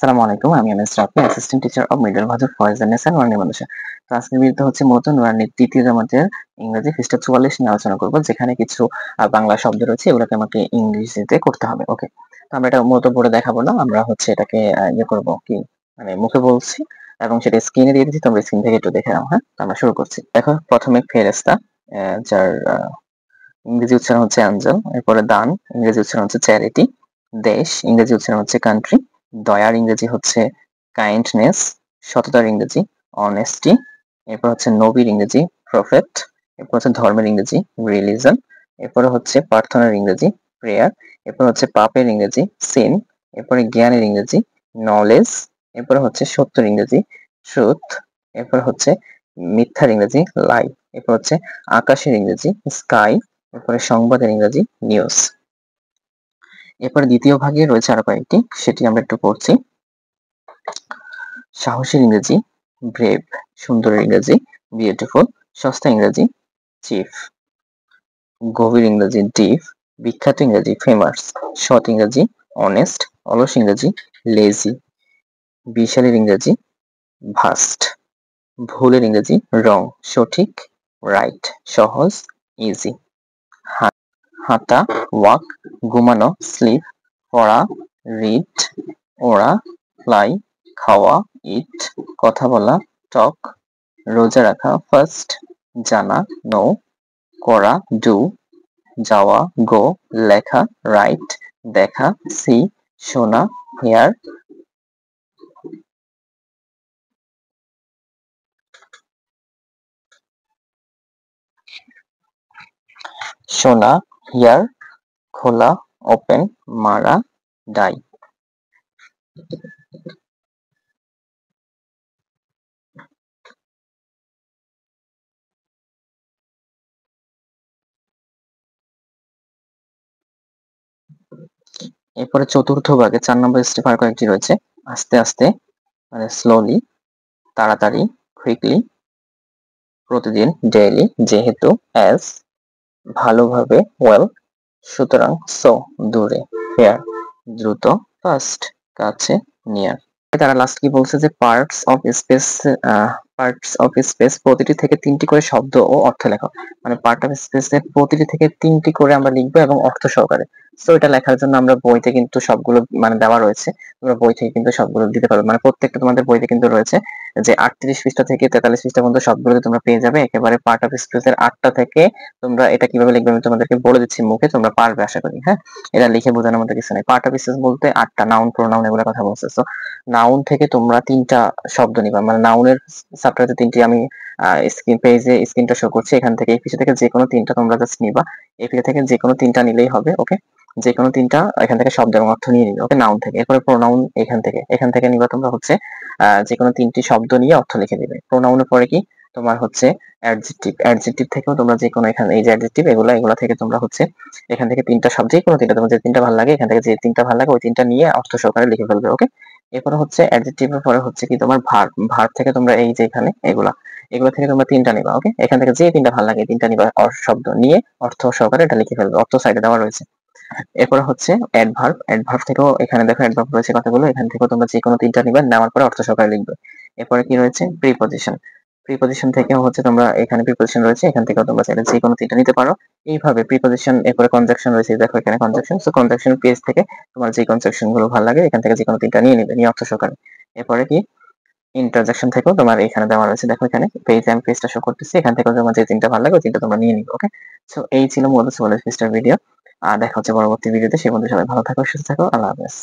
আসসালামু আলাইকুম। আমি MS Rafi, assistant teacher of middle মাধ্যমিক ফয়েজ নেসার ওয়ার্নিং মাদ্রাসা। তো আজকের ভিডিওতে হচ্ছে মূলত নুরানীর ৩য় জামাতের ইংরেজি পৃষ্ঠা ৪৪ নিয়ে আলোচনা করব। যেখানে কিছু বাংলা শব্দ রয়েছে, এগুলোকে আমাকে ইংরেজিতে করতে হবে। ওকে? তো আমরা এটা মূলত পড়ে দেখাবো না। আমরা হচ্ছে এটাকে করব কি মানে মুখে বলছি এবং সেটা স্ক্রিনে দিয়ে দিচ্ছি। তোমরা স্ক্রিন থেকে একটু দেখে নাও, হ্যাঁ? তো আমরা শুরু করছি। দেখো, প্রথমে ফেরেশতা, যার ইংরেজি উচ্চারণ হচ্ছে অ্যাঞ্জেল। এরপরে দান, ইংরেজি উচ্চারণ হচ্ছে চ্যারিটি। দেশ, ইংরেজি উচ্চারণ হচ্ছে কান্ট্রি। দয়ার ইংরেজি হচ্ছে কাইন্ডনেস। সততার ইংরেজি অনেস্টি। এরপর হচ্ছে নবীর ইংরেজি প্রফেট। এরপর হচ্ছে ধর্মের ইংরেজি রিলিজন। এরপরে হচ্ছে প্রার্থনার ইংরেজি প্রেয়ার। এরপর হচ্ছে পাপের ইংরেজি সিন। এরপরে জ্ঞানের ইংরেজি নলেজ। এরপরে হচ্ছে সত্যের ইংরেজি ট্রুথ। এরপর হচ্ছে মিথ্যার ইংরেজি লাই। এরপর হচ্ছে আকাশের ইংরেজি স্কাই। এরপরে সংবাদের ইংরেজি নিউজ। এরপরে দ্বিতীয় ভাগে রয়েছে আরো কয়েকটি, সেটি আমরা একটু পড়ছি। সাহসের ইংরেজি ব্রেভ। সুন্দরের ইংরেজি বিউটিফুল। সস্তা ইংরেজি চিফ। গভীর ইংরেজি ডিপ। বিখ্যাত ইংরেজি ফেমাস। সৎ ইংরেজি অনেস্ট। অলস ইংরেজি লেজি। বিশালের ইংরেজি ভাস্ট। ভুলের ইংরেজি রং। সঠিক রাইট। সহজ ইজি। হাঁটা ওয়াক। ঘুমানো স্লিপ। পড়া রিড। ওড়া ফ্লাই। খাওয়া ইট। কথা বলা টক। রোজা রাখা ফাস্ট। জানা নো। করা ডু। যাওয়া গো। লেখা রাইট। দেখা সি। শোনা হেয়ার। শোনা হিয়ার। খোলা ওপেন। মারা ডাই। এরপরে চতুর্থ ভাগে ৪ নম্বর স্টেপ আর কয়েকটি রয়েছে। আস্তে আস্তে মানে স্লোলি। তাড়াতাড়ি কুইকলি। প্রতিদিন ডেইলি। যেহেতু অ্যাজ। ভালোভাবে ওয়েল। সুতরাং সো দূরে। ফেয়ার দ্রুত। ফাস্ট কাছে। নিয়ার। তারা লাস্ট কি বলছে যে পার্টস অফ স্পেস প্রতিটি থেকে ৩টি করে শব্দ ও অর্থ লেখো। মানে পার্ট অফ স্পেসের প্রতিটি থেকে ৩টি করে আমরা লিখবো এবং অর্থ সহকারে। সো এটা লেখার জন্য আমরা বইতে কিন্তু সবগুলো মানে দেওয়া রয়েছে। তোমরা বই থেকে কিন্তু সবগুলো দিতে পারবে। মানে প্রত্যেকটা তোমাদের বইতে কিন্তু রয়েছে যে ৩৮ পৃষ্ঠা থেকে ৪৩ পৃষ্ঠা পর্যন্ত সবগুলোতে তোমরা পেয়ে যাবে। একেবারে পার্ট অফ স্পেসের ৮টা থেকে তোমরা এটা কিভাবে লিখবে আমি তোমাদেরকে বলে দিচ্ছি মুখে, তোমরা পারবে আশা করি, হ্যাঁ? এটা লিখে বোঝানোর মতো কিছু নেই। পার্ট অফ স্পেস বলতে ৮টা নাউন প্রোনাউন এগুলোর কথা বলছে। সো নাউন থেকে তোমরা ৩টা শব্দ নিবা। মানে নাউনের চ্যাপ্টারে ৩টি আমি স্ক্রিনটা শো করছি। এখান থেকে এই পৃষ্ঠা থেকে যেকোনো ৩টা তোমরা জাস্ট নিবা। এই পৃষ্ঠা থেকে যেকোনো ৩টা নিলেই হবে। ওকে? যেকোনো ৩টা এখান থেকে শব্দ এবং অর্থ নিয়ে নিবে। ওকে? নাউন থেকে। এরপরে প্রোনাউন এখান থেকে নিবা তোমরা হচ্ছে যেকোনো ৩টি শব্দ নিয়ে অর্থ লিখে দিবে। প্রোনাউনের পরে কি তোমার হচ্ছে অ্যাডজেক্টিভ। অ্যাডজেক্টিভ থেকেও তোমরা যেকোনো এখানে এই যে অ্যাডজেক্টিভ এগুলা থেকে তোমরা হচ্ছে এখান থেকে ৩টা শব্দ যেকোনো ৩টা তোমার যে ৩টা ভালো লাগে এখান থেকে যে ৩টা ভালো লাগে ওই ৩টা নিয়ে অর্থ সহকারে লিখে ফেলবে। ওকে? এরপরে হচ্ছে অ্যাডজেক্টিভের পরে হচ্ছে কি তোমার ভার্ব। ভার্ব থেকে তোমরা এই যে এখানে এগুলা থেকে তোমরা ৩টা নিবা। ওকে? এখান থেকে যে ৩টা ভালো লাগে এই ৩টা নিবা শব্দ নিয়ে অর্থ সহকারে এটা লিখে ফেলবে। অর্থ সাইডে দেওয়া রয়েছে। এরপরে হচ্ছে অ্যাডভার্ব। অ্যাডভার্ব থেকেও এখানে দেখো অ্যাডভার্ব রয়েছে কতগুলো। এখান থেকেও তোমরা যেকোনো ৩টা নিবে, নেওয়ার পরে অর্থ সহকারে লিখবে। এরপরে কি রয়েছে প্রিপজিশন। প্রিপজিশন থেকেও হচ্ছে তোমরা এখানে প্রিপজিশন রয়েছে, এখান থেকেও তোমরা চাইলে যেকোনো ৩টা নিতে পারো। এইভাবে প্রিপজিশন। এরপরে কনজাংশন রয়েছে, দেখো এখানে কনজাংশন। সো কনজাংশন পেজ থেকে তোমার যে কনজাংশন গুলো ভালো লাগে এখান থেকে যেকোনো ৩টা নিয়ে নিবে, নিয়ে অর্থ সহকারে। এরপরে কি ইন্টারজেকশন থেকেও তোমার এখানে দেওয়া রয়েছে, দেখো এখানে পেজটা শো করতেছে। এখান থেকেও তোমার যে ৩টা ভালো লাগে ওই ৩টা তোমরা নিয়ে নিবে। ওকে? সো এই ছিল মূলত ৪৪ পৃষ্ঠার ভিডিও। আর দেখা হচ্ছে পরবর্তী ভিডিওতে। সে পর্যন্ত সবাই ভালো থাকো, সুস্থ থাকো। আল্লাহ হাফেজ।